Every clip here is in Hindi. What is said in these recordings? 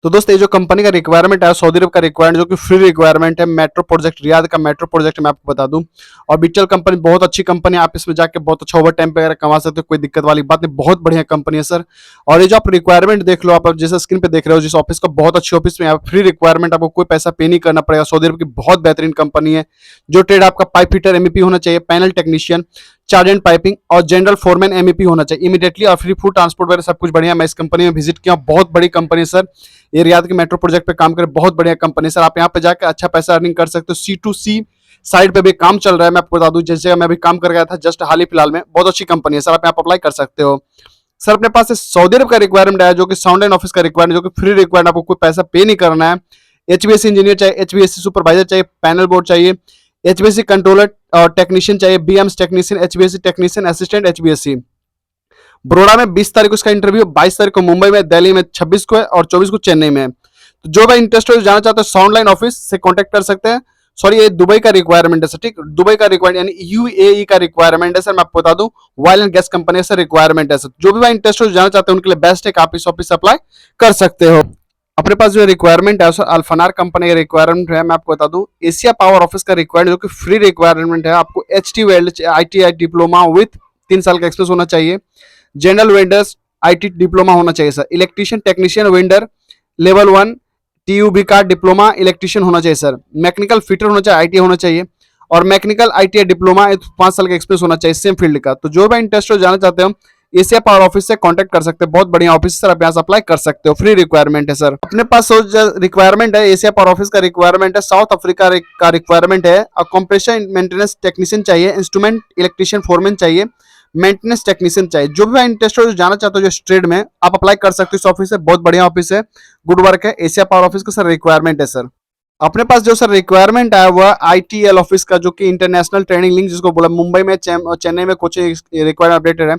तो दोस्तों ये जो कंपनी का रिक्वायरमेंट है सऊदी अरब का रिक्वायरमेंट जो कि फ्री रिक्वायरमेंट है, मेट्रो प्रोजेक्ट रियाद का मेट्रो प्रोजेक्ट मैं आपको बता दूं। और बीटेल कंपनी बहुत अच्छी कंपनी है, आप इसमें जाके बहुत अच्छा ओवर टाइम वगैरह कमा सकते हो, कोई दिक्कत वाली बात नहीं, बहुत बढ़िया कंपनी है सर। और ये जो आप रिक्वायरमेंट देख लो, आप जैसे स्क्रीन पे देख रहे हो जिस ऑफिस का, बहुत अच्छी ऑफिस में आप फ्री रिक्वायरमेंट, आपको कोई पैसा पे नहीं करना पड़ेगा। सऊदी अरब की बहुत बेहतरीन कंपनी है। जो ट्रेड आपका पाइप फिटर एमईपी होना चाहिए, panel technician, charge and piping और जनरल फोरमैन एमईपी होना चाहिए इमीडिएटली, और फ्री फूड ट्रांसपोर्ट वगैरह सब कुछ बढ़िया। मैं इस कंपनी में विजिट किया, बहुत बड़ी कंपनी है सर। ये रियाद के मेट्रो प्रोजेक्ट पे काम करे, बहुत बढ़िया कंपनी है सर। आप यहाँ पे जाकर अच्छा पैसा अर्निंग कर सकते हो। C2C साइड पे भी काम चल रहा है, मैं आपको बता दूं। जैसे मैं भी काम कर गया था जस्ट हाल ही फिलहाल में, बहुत अच्छी कंपनी है सर, आप यहाँ पर अप्लाई कर सकते हो। सर अपने पास सऊदी अरब का रिक्वायरमेंट है जो कि साउंड एंड ऑफिस का रिक्वायरमेंट, जो कि फ्री रिक्वायरमेंट, आपको कोई पैसा पे नहीं करना है। HVAC इंजीनियर चाहिए, HVAC सुपरवाइजर चाहिए, पैनल बोर्ड चाहिए, HVAC कंट्रोलर और टेक्नीशियन चाहिए, BMS technician, HVAC technician assistant HVAC। Baroda में 20 तारीख को इसका इंटरव्यू, 22 तारीख को मुंबई में, दिल्ली में 26 को है और 24 को चेन्नई में है। तो जो भाई इंटरेस्ट हो जाना चाहते हो साउंड लाइन ऑफिस से कांटेक्ट कर सकते हैं। सॉरी ये दुबई का रिक्वायरमेंट है सर, ठीक, दुबई का रिक्वायरमेंट यानी UAE का रिक्वायरमेंट है सर। मैं आपको बता दूं ऑयल एंड गैस कंपनी से रिक्वायरमेंट है सर। जो भी भाई इंटरेस्ट हो जाना चाहते हैं उनके लिए बेस्ट है, आप इस ऑफिस अप्लाई कर सकते हो। अपने पास जो रिक्वायरमेंट है सर अल्फनार कंपनी का रिक्वायरमेंट है। मैं आपको बता दूं एशिया पावर ऑफिस का रिक्वायरमेंट जो कि फ्री रिक्वायरमेंट है। आपको HT weld ITI diploma with 3 साल का एक्सपीरियंस होना चाहिए। जनरल वेंडर्स IT डिप्लोमा होना चाहिए sir. Electrician technician vendor level 1 TUB का डिप्लोमा इलेक्ट्रीशियन होना चाहिए सर। मैकेनिकल फिटर होना चाहिए, ITI होना चाहिए। और मैकेनिकल ITI डिप्लोमा 5 साल का एक्सपीरियंस होना चाहिए सेम फील्ड का। तो जो भी इंटरेस्ट हो जाना चाहते हो एशिया पावर ऑफिस से कांटेक्ट कर सकते हैं, बहुत बढ़िया ऑफिस सर, आप यहाँ से अप्लाई कर सकते हो, फ्री रिक्वायरमेंट है सर। अपने पास रिक्वायरमेंट है एशिया पावर ऑफिस का रिक्वायरमेंट है, साउथ अफ्रीका का रिक्वायरमेंट है। कंप्रेशर मेंटेनेंस टेक्नीशियन चाहिए, इंस्ट्रूमेंट इलेक्ट्रीशियन फोरमैन चाहिए, मेंटेनेंस टेक्नीशियन चाहिए। जो भी इंटरेस्ट हो जाना चाहते हो जो ट्रेड में, आप अप्लाई कर सकते हो इस ऑफिस से, बहुत बढ़िया ऑफिस है, गुड वर्क है। एशिया पावर ऑफिस का सर रिक्वायरमेंट है सर। अपने पास जो सर रिक्वायरमेंट है वह ITL ऑफिस का, जो कि इंटरनेशनल ट्रेनिंग लिंक जिसको बोला, मुंबई में चेन्नई में कोचिंग रिक्वायरमेंट अपडेटेड है।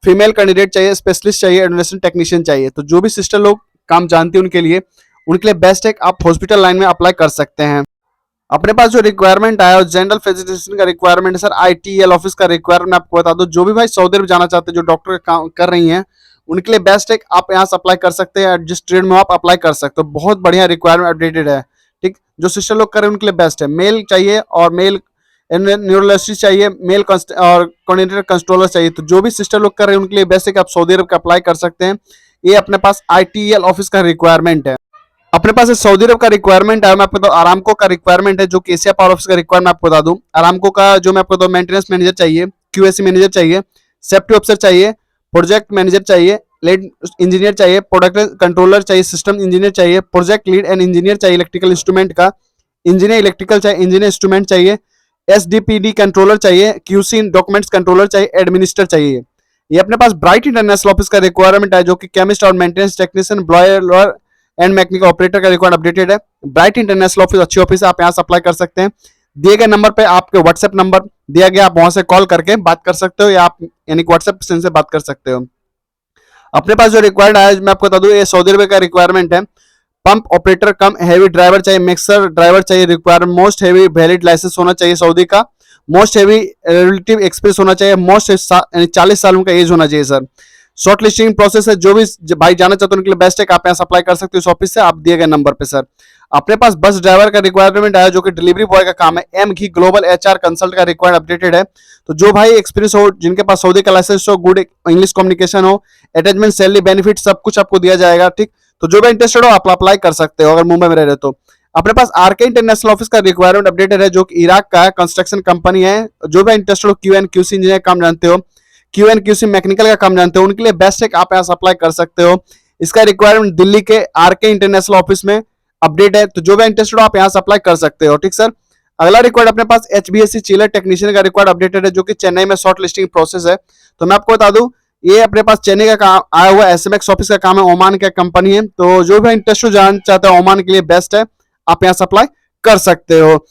फीमेल कैंडिडेट चाहिए, स्पेशलिस्ट चाहिए, एडमिनिस्ट्रेशन टेक्नीशियन चाहिए। तो जो भी सिस्टर लोग काम जानते हैं उनके लिए बेस्ट है, आप हॉस्पिटल लाइन में अप्लाई कर सकते हैं। अपने पास जो रिक्वायरमेंट आया जनरल फिजिशियन का रिक्वायरमेंट है सर। ITL ऑफिस का रिक्वायरमेंट आपको बता दो, जो भी भाई सऊदी अरब जाना चाहते हैं, जो डॉक्टर का काम कर रही हैं, उनके लिए बेस्ट है, आप यहाँ से अप्लाई कर सकते हैं, जिस ट्रेड में आप अप्लाई कर सकते हो, बहुत बढ़िया रिक्वायरमेंट अपडेटेड है, ठीक। जो सिस्टर लोग कर रहे हैं उनके लिए बेस्ट है। मेल चाहिए और मेल न्यूरोलॉजिस्ट चाहिए, मेल और कोऑर्डिनेटर कंट्रोलर चाहिए। तो जो भी सिस्टर लोग कर रहे हैं उनके लिए बेस्ट है कि आप सऊदी अरब का अप्लाई कर सकते हैं। ये अपने पास ITL ऑफिस का रिक्वायरमेंट है। अपने पास सऊदी अरब का रिक्वायरमेंट है, मैं आपको अरामको का रिक्वायरमेंट है, जो कि एशिया पावर ऑफिस का रिक्वायरमेंट आपको बता दूं। अरामको का जो मैं आपको बताऊं, मेंटेनेंस मैनेजर चाहिए, QAC मैनेजर चाहिए, सेफ्टी ऑफिसर चाहिए, प्रोजेक्ट मैनेजर चाहिए, लीड इंजीनियर चाहिए, प्रोडक्ट कंट्रोलर चाहिए, सिस्टम इंजीनियर चाहिए, प्रोजेक्ट लीड एंड इंजीनियर चाहिए, इलेक्ट्रिकल इंस्ट्रूमेंट का इंजीनियर इलेक्ट्रिकल चाहिए, इंजीनियर इंस्ट्रूमेंट चाहिए, SDPD कंट्रोलर चाहिए, QC डॉक्यूमेंट्स कंट्रोलर चाहिए, एडमिनिस्टर चाहिए। ये अपने पास ब्राइट इंटरनेशनल ऑफिस का रिक्वायरमेंट है, जो कि केमिस्ट और maintenance technician, boiler and mechanical operator का रिक्वायरमेंट अपडेटेड है। ब्राइट इंटरनेशनल ऑफिस अच्छी ऑफिस है, आप यहाँ से अप्लाई कर सकते हैं। दिए गए नंबर पे आपके व्हाट्सएप नंबर दिया गया, आप वहां से कॉल करके बात कर सकते हो, या आप यानी व्हाट्सएप से बात कर सकते हो। अपने पास जो रिक्वायर्ड है मैं आपको बता दूं, ये सऊदी अरब का रिक्वायरमेंट है। Pump operator cum heavy driver चाहिए, मिक्सर ड्राइवर चाहिए, requirement most heavy valid licence होना चाहिए सऊदी का, मोस्ट हैवी रिलेटिव एक्सपीरियंस होना चाहिए, मोस्ट 40 साल का एज होना चाहिए सर। शॉर्ट लिस्टिंग प्रोसेस है, जो भी भाई जाना चाहते हैं उनके लिए बेस्ट है, आप यहाँ अप्लाई कर सकते हो इस ऑफिस से, आप दिए गए नंबर पे सर। अपने पास बस ड्राइवर का रिक्वायरमेंट है, जो कि डिलीवरी बॉय का काम है। M-Key ग्लोबल HR कंसल्ट का रिक्वायर्ड अपडेटेड है। तो जो भाई एक्सपीरियंस हो, जिनके पास सऊदी का लाइसेंस हो, गुड इंग्लिश कम्युनिकेशन हो, अटैचमेंट सैलरी बेनिफिट सब कुछ आपको दिया जाएगा, ठीक। तो जो भी इंटरेस्टेड हो आप अप्लाई कर सकते हो अगर मुंबई में रह रहे तो। अपने पास RK इंटरनेशनल ऑफिस का रिक्वायरमेंट अपडेटेड है, जो कि इराक का है, कंस्ट्रक्शन कंपनी है। जो भी इंटरेस्टेड हो, QA/QC इंजीनियर काम जानते हो, QA/QC मैकेनिकल का काम जानते हो, उनके लिए बेस्ट है, आप यहाँ अप्लाई कर सकते हो। इसका रिक्वायरमेंट दिल्ली के RK इंटरनेशनल ऑफिस में अपडेट है। तो जो भी इंटरेस्टेड हो आप यहाँ से अप्लाई कर सकते हो, ठीक सर। अगला रिक्वायर्ड अपने पास HBSC चिलर टेक्नीशियन का रिक्वायर्ड अपडेटेड है, जो कि चेन्नई में शॉर्ट लिस्टिंग प्रोसेस है। तो मैं आपको बता दूं ये अपने पास चेन्नई का काम आया हुआ SMX ऑफिस का काम है, ओमान का कंपनी है। तो जो भी इंटरेस्ट जानना चाहते हैं ओमान के लिए बेस्ट है, आप यहाँ से अप्लाई कर सकते हो।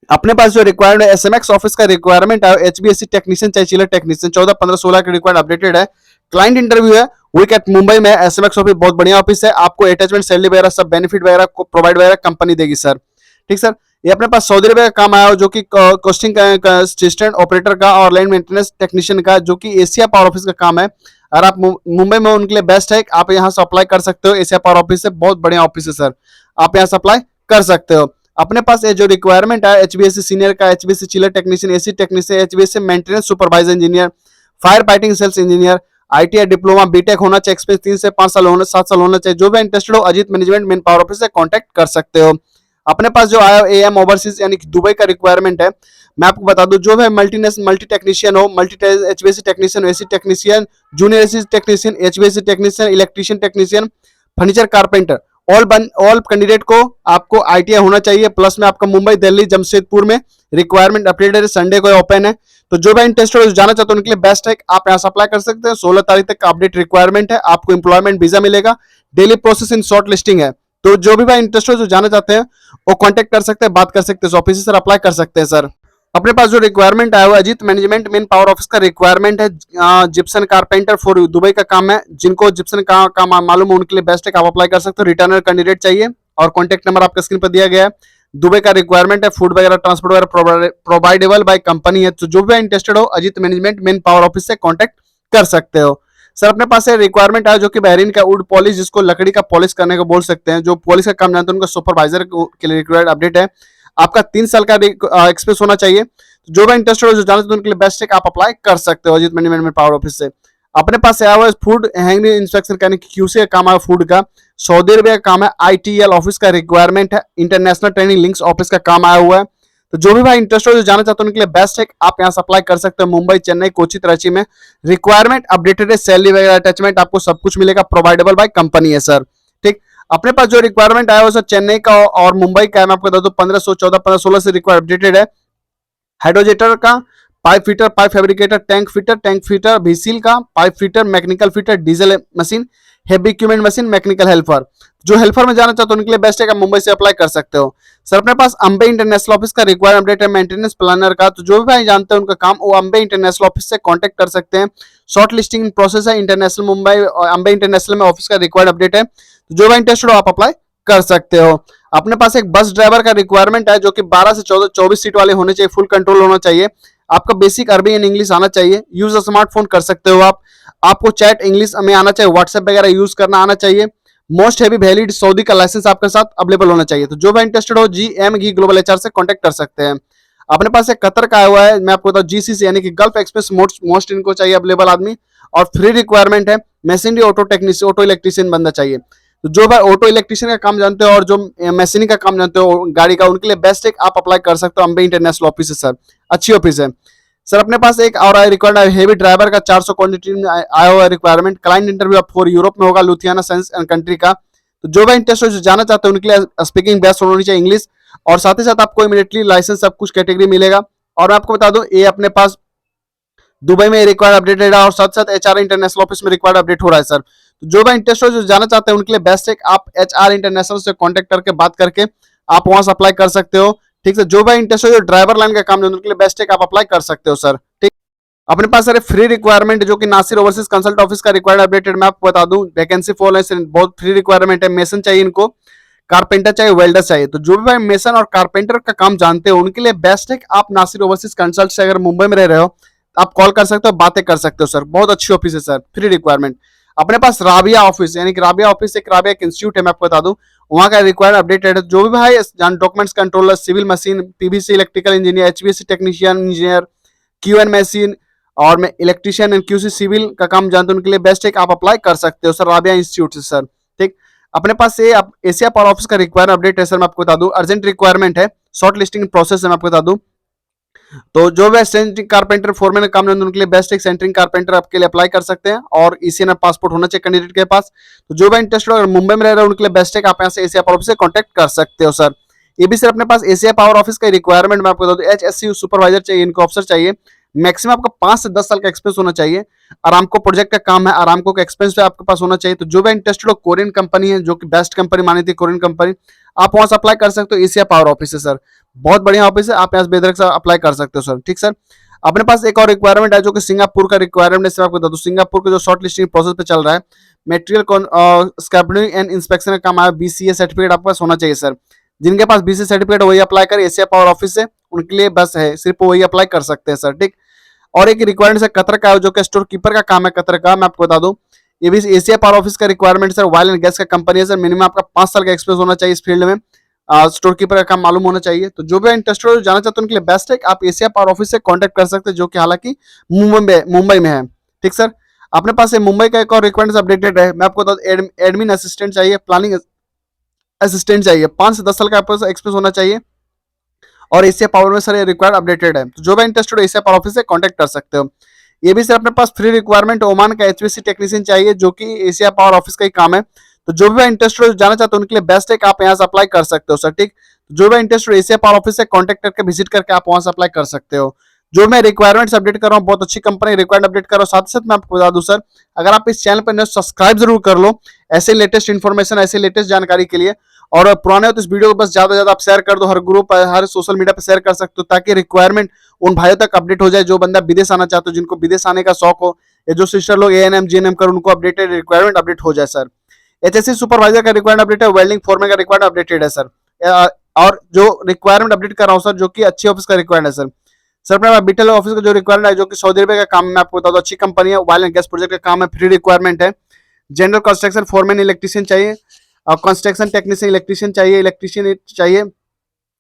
अपने पास जो रिक्वायर्ड है SMX ऑफिस का रिक्वायरमेंट है, HBSC टेक्नीशियन चाहिए, चिलर टेक्नीशियन 14, 15, 16 के रिक्वायर्ड अपडेटेड है। क्लाइंट इंटरव्यू है वीक एट मुंबई में। SMX ऑफिस बहुत बढ़िया ऑफिस है, आपको अटैचमेंट सैलरी वगैरह सब बेनिफिट वगैरह प्रोवाइड वगैरह कंपनी देगी सर, ठीक सर। ये अपने पास सऊदी अरबिया का काम आया हो, जो कि कॉस्टिंग असिस्टेंट ऑपरेटर का और लाइन मेंटेनेंस टेक्नीशियन का, जो कि एशिया पावर ऑफिस का काम है। अगर आप मुंबई में, उनके लिए बेस्ट है, आप यहाँ से अप्लाई कर सकते हो। एशिया पावर ऑफिस से बहुत बढ़िया ऑफिस है सर, आप यहाँ से अप्लाई कर सकते हो। अपने पास ये जो रिक्वायरमेंट है, एचबीएससी सीनियर का, HBSC chiller technician, AC technician, HBSC maintenance supervisor engineer, fire fighting sales engineer, ITI diploma, BTech होना चाहिए, एक्सपीरियंस 3 से 5 साल होना, 7 साल होना चाहिए। जो भी इंटरेस्टेड हो, Ajit management main power office से कांटेक्ट कर सकते हो। अपने पास जो आया एएम ओवरसीज यानी कि दुबई का रिक्वायरमेंट है, मैं आपको बता दूं, जो है मल्टी टेक्नीशियन हो, multi HVAC technician, AC technician, junior AC technician, HVAC technician, electrician technician, furniture carpenter, all candidate को आपको आईटीआई होना चाहिए। प्लस में आपका मुंबई, दिल्ली, जमशेदपुर में रिक्वायरमेंट अपडेटेड है, संडे को ओपन है। तो जो भी इंटरेस्टेड हो, जाना चाहते हो, उनके लिए बेस्ट है, आप यहाँ से अप्लाई कर सकते हैं। 16 तारीख तक का अपडेट रिक्वायरमेंट है, आपको एम्प्लॉयमेंट वीजा मिलेगा, daily process in short listing है। तो जो भी भाई इंटरेस्टेड जो जाना चाहते हैं, वो कांटेक्ट कर सकते हैं, बात कर सकते हैं, ऑफिस से सर अप्लाई कर सकते हैं सर। अपने पास जो रिक्वायरमेंट आया हुआ है, Ajit management main power office का रिक्वायरमेंट है, जिप्सन कारपेंटर फॉर दुबई का काम है। जिनको जिप्सन का काम मालूम है, उनके लिए बेस्ट है, आप अप्लाई कर सकते हो। रिटर्नर कैंडिडेट चाहिए और कॉन्टेक्ट नंबर आपका स्क्रीन पर दिया गया है। दुबई का रिक्वायरमेंट है, फूड वगैरह ट्रांसपोर्ट वगैरह प्रोवाइडेबल बाय कंपनी है। तो जो भी इंटरेस्टेड हो, Ajit management main power office से कॉन्टेक्ट कर सकते हो सर। अपने पास रिक्वायरमेंट है जो कि बहरीन का वुड पॉलिश, जिसको लकड़ी का पॉलिश करने को बोल सकते हैं, जो पॉलिश का काम जानते हैं, उनका सुपरवाइजर के लिए रिक्वायर्ड अपडेट है। आपका 3 साल का एक्सपीरियंस होना चाहिए। तो जो भी इंटरेस्टेड हो, जो जानते हैं, उनके लिए बेस्ट है, आप अप्लाई कर सकते हो अजीत मैनेजमेंट में पावर ऑफिस से। अपने पास आया हुआ है फूड हैंग इंस्पेक्शन करने की, क्यूसी का काम है फूड का, सऊदी अरबिया का काम है, आईटीएल ऑफिस का रिक्वायरमेंट है, इंटरनेशनल ट्रेनिंग लिंक्स ऑफिस का काम आया हुआ है। तो जो भी भाई इंटरेस्टेड हो, जाना चाहते हैं, उनके लिए बेस्ट है, आप यहाँ से अप्लाई कर सकते हो। मुंबई, चेन्नई, कोची, कराची में रिक्वायरमेंट अपडेटेड है, सैलरी वगैरह अटैचमेंट आपको सब कुछ मिलेगा, प्रोवाइडेबल बाय कंपनी है सर। ठीक, अपने पास जो रिक्वायरमेंट आया हुआ सर, चेन्नई का और मुंबई का है, मैं आपको बता दूं 1514 1516 से रिक्वायर अपडेटेड है। हाइड्रोजेटर का, pipe fitter, pipe fabricator, tank fitter, भीसील का, pipe fitter, mechanical fitter, diesel machine, heavy equipment machine, mechanical helper. जो हेल्पर में जाना चाहते हो, उनके लिए बेस्ट है, आप मुंबई से अप्लाई कर सकते हो सर। अपने पास अंबे इंटरनेशनल ऑफिस का रिक्वायर अपडेट है, मेंटेनेंस प्लानर का। तो जो भी भाई जानते हैं उनका काम, वो अंबे इंटरनेशनल ऑफिस से कांटेक्ट कर सकते हैं। शॉर्ट लिस्टिंग प्रोसेस है, इंटरनेशनल मुंबई अंबे इंटरनेशनल में ऑफिस का रिक्वायर्ड अपडेट है। तो जो भी इंटरेस्टेड हो, आप अप्लाई कर सकते हो। अपने पास एक बस ड्राइवर का रिक्वायरमेंट है, जो कि 12 से 24 सीट वाले होने चाहिए, फुल कंट्रोल होना चाहिए, आपका बेसिक अरबी एंड इंग्लिश आना चाहिए, यूज स्मार्टफोन कर सकते हो आप, आपको चैट इंग्लिश में आना चाहिए, व्हाट्सएप वगैरह यूज करना आना चाहिए। मोस्ट हैवी वैलिड सऊदी का लाइसेंस आपके साथ अवेलेबल होना चाहिए। तो जो भी इंटरेस्टेड हो, GM घी ग्लोबल एचआर से कांटेक्ट कर सकते हैं। अपने पास एक कतर का आया हुआ है, मैं आपको बताऊं, GCC यानी कि गल्फ एक्सप्रेस मोस्ट इनको चाहिए अवेलेबल आदमी, और फ्री रिक्वायरमेंट है, machinery auto technician, auto electrician बंदा चाहिए। तो जो भाई ऑटो इलेक्ट्रीशियन का काम जानते हो और जो मशीनिंग का काम जानते हो गाड़ी का, उनके लिए बेस्ट है, आप अप्लाई कर सकते हो। अंबे इंटरनेशनल ऑफिस है सर, अच्छी ऑफिस है सर। अपने पास एक और रिक्वायर्ड हेवी ड्राइवर का 400 क्वांटिटी में आया हुआ requirement, client interview for Europe में होगा, लुथियाना साइंस एंड कंट्री का। तो जो भी इंटरेस्ट जो जाना चाहते हैं, उनके लिए स्पीकिंग बेस्ट होनी चाहिए इंग्लिश, और साथ ही साथ आपको इमीडिएटली लाइसेंस सब कुछ कैटेगरी मिलेगा। और मैं आपको बता दूं, ये अपने पास दुबई में रिक्वायर्ड अपडेटेड है, और साथ साथ HR इंटरनेशनल ऑफिस में रिक्वायर्ड अपडेट हो रहा है सर। तो जो भी इंटरेस्ट जो जाना चाहते हैं, उनके लिए बेस्ट है, आप HR इंटरनेशनल से कांटेक्ट करके बात करके आप वहां से अप्लाई कर सकते हो। ठीक है, जो भी इंटरेस्ट जो ड्राइवर लाइन का काम है, उनके लिए बेस्ट है, आप अप्लाई कर सकते हो सर। ठीक, अपने पास सर फ्री रिक्वायरमेंट जो कि नासिर ओवरसीज कंसल्ट ऑफिस का रिक्वायर्ड अपडेटेड, मैं आपको बता दूं, वैकेंसी फॉल है, बहुत फ्री रिक्वायरमेंट है। मेसन चाहिए इनको, कारपेंटर चाहिए, वेल्डर चाहिए। तो जो भी भाई मेसन और कारपेंटर का काम जानते हो, उनके लिए बेस्ट है, आप नासिर ओवरसीज कंसल्ट से अगर मुंबई में रह रहे हो, आप कॉल कर सकते हो, बातें कर सकते हो सर, बहुत अच्छी ऑफिस है सर, फ्री रिक्वायरमेंट। अपने पास राबिया ऑफिस यानी कि राबिया ऑफिस एक राबिया इंस्टीट्यूट है, मैं आपको बता दूं, वहां का रिक्वायर्ड अपडेटेड है। जो भी भाई documents controller, civil machine, PVC electrical engineer, HVAC technician engineer, QN machine, और मैं इलेक्ट्रिशियन एंड QC सिविल का काम जानते हो, उनके लिए बेस्ट है, आप अप्लाई कर सकते हो सर, राबिया इंस्टीट्यूट से सर। ठीक, अपने पास ये एशिया पावर ऑफिस का रिक्वायर्ड अपडेट है सर, मैं आपको बता दूं, अर्जेंट रिक्वायरमेंट है, शॉर्ट लिस्टिंग प्रोसेस है, मैं आपको बता दूं। तो जो भी सेंटरिंग कारपेंटर फोरमैन काम जानते हैं, उनके लिए बेस्ट एक सेंटरिंग कारपेंटर आपके लिए अप्लाई कर सकते हैं, और ECN पासपोर्ट होना चाहिए कैंडिडेट के पास। तो जो भी इंटरेस्टेड अगर मुंबई में रह रहे हैं, उनके लिए बेस्ट है, आप यहाँ से एशिया पावर ऑफिस से कांटेक्ट कर सकते हो सर। ये भी सर अपने पास एशिया पावर ऑफिस का रिक्वायरमेंट मैं आपको बता दूं, HSC सुपरवाइजर चाहिए, इनको ऑफिसर चाहिए, मैक्सिमम आपका 5 से 10 साल का एक्सपीरियंस होना चाहिए। आरामको प्रोजेक्ट का काम है, आरामको का एक्सपीरियंस आपके पास होना चाहिए। तो जो भी इंटरेस्टेड हो, कोरियन कंपनी है, जो कि बेस्ट कंपनी मानी थी कोरियन कंपनी, आप वहां से अप्लाई कर सकते हो। एशिया पावर ऑफिस है सर, बहुत बढ़िया ऑफिस है, आप यहाँ से बेधड़क से अप्लाई कर सकते हो सर। ठीक सर, अपने पास एक और रिक्वायरमेंट है, जो कि सिंगापुर का रिक्वायरमेंट है सर, आपको बता दूं, सिंगापुर का जो शॉर्ट लिस्टिंग प्रोसेस पे चल रहा है, मेटेरियल स्क्रैपिंग एंड इंस्पेक्शन का काम है, BCA सर्टिफिकेट आपके पास होना चाहिए सर। जिनके पास बीसी सर्टिफिकेट वही अप्लाई करे, एशिया पावर ऑफिस से उनके लिए बस है, सिर्फ वही अप्लाई कर सकते हैं सर, ठीक। और एक रिक्वायरमेंट है कतर का, जो कि स्टोर कीपर का काम है कतर का, मैं आपको बता दूं, ये भी एशिया पावर ऑफिस का requirement sir, oil and gas का कंपनी है सर, मिनिमम आपका 5 साल का एक्सपीरियंस होना चाहिए इस फील्ड में, स्टोर कीपर का काम मालूम होना चाहिए। तो जो भी इंटरेस्टेड हो, जाना चाहते हैं उनके लिए बेस्ट है कि आप एशिया पावर ऑफिस से कांटेक्ट कर सकते हैं, जो कि हालांकि मुंबई में है, ठीक सर। अपने पास मुंबई का एक और रिक्वायरमेंट अपडेटेड है, मैं आपको बता दूं, एडमिन असिस्टेंट चाहिए, प्लानिंग असिस्टेंट चाहिए, 5 से 10 साल का आपको एक्सपीरियंस होना चाहिए, और एशिया पावर में सर ये रिक्वायर्ड अपडेटेड है। तो जो भी इंटरेस्टेड हो एशिया पावर ऑफिस से कांटेक्ट कर सकते हो। ये भी सर अपने पास फ्री रिक्वायरमेंट ओमान का एचवीसी टेक्नीशियन चाहिए, जो कि एशिया पावर ऑफिस का ही काम है। तो जो भी इंटरेस्टेड हो, जाना चाहते हो उनके लिए बेस्ट है कि आप यहाँ से अप्लाई कर सकते हो सर, ठीक। जो भी इंटरेस्टेड एशिया पावर ऑफिस से कांटेक्ट करके विजिट करके आप वहां से अप्लाई कर सकते हो। जो मैं रिक्वायरमेंट्स अपडेट कर रहा हूँ, बहुत अच्छी कंपनी रिक्वायरमेंट अपडेट कर रहा हूँ। साथ ही साथ मैं आपको बता दूं सर, अगर आप इस चैनल पर सब्सक्राइब जरूर कर लो, ऐसे लेटेस्ट इन्फॉर्मेशन, ऐसे लेटेस्ट जानकारी के लिए। और पुराने हो तो इस वीडियो को बस ज्यादा से ज्यादा आप शेयर कर दो, हर ग्रुप, हर सोशल मीडिया पे शेयर कर सकते हो, ताकि रिक्वायरमेंट उन भाइयों तक अपडेट हो जाए जो बंदा विदेश आना चाहते हो, जिनको विदेश आने का शौक हो, या जो सिस्टर लोग एएनएम जीएनएम कर, उनको अपडेटेड रिक्वायरमेंट अपडेट हो जाए सर। एचएससी सुपरवाइजर का रिक्वायरमेंट अपडेट है, वेल्डिंग फोरमैन का रिक्वायरमेंट अपडेटेड है सर। और जो रिक्वायरमेंट अपडेट कर रहा हूँ सर, जो कि अच्छी ऑफिस का रिक्वायरमेंट है सर। सर अपने बीटेल ऑफिस का जो रिक्वायरमेंट है, जो कि सऊदी अरब का काम है, मैं आपको बता दूं, अच्छी कंपनी है, ऑयल एंड गैस प्रोजेक्ट का काम है, फ्री रिक्वायरमेंट है। जनरल कंस्ट्रक्शन फोरमैन इलेक्ट्रिशियन चाहिए, और कंस्ट्रक्शन टेक्नीशियन इलेक्ट्रिशियन चाहिए, इलेक्ट्रिशियन चाहिए,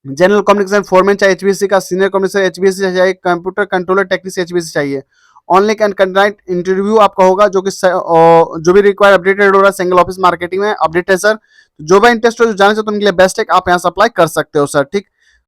जनरल कम्युनिकेशन फोरमैन चाहिए एचबीएससी का, सीनियर कम्युनिकेशन एचबीएससी चाहिए, कंप्यूटर कंट्रोलर टेक्नीशियन एचबीएससी चाहिए। ऑनलाइन एंड कंडक्ट इंटरव्यू आपका होगा, जो कि जो भी रिक्वायर अपडेटेड हो रहा है सिंगल ऑफिस मार्केटिंग में अपडेट है सर। जो भी इंटरेस्ट हो, जाने से तो उनके लिए बेस्ट है, आप यहाँ से अप्लाई कर सकते हो सर, ठीक।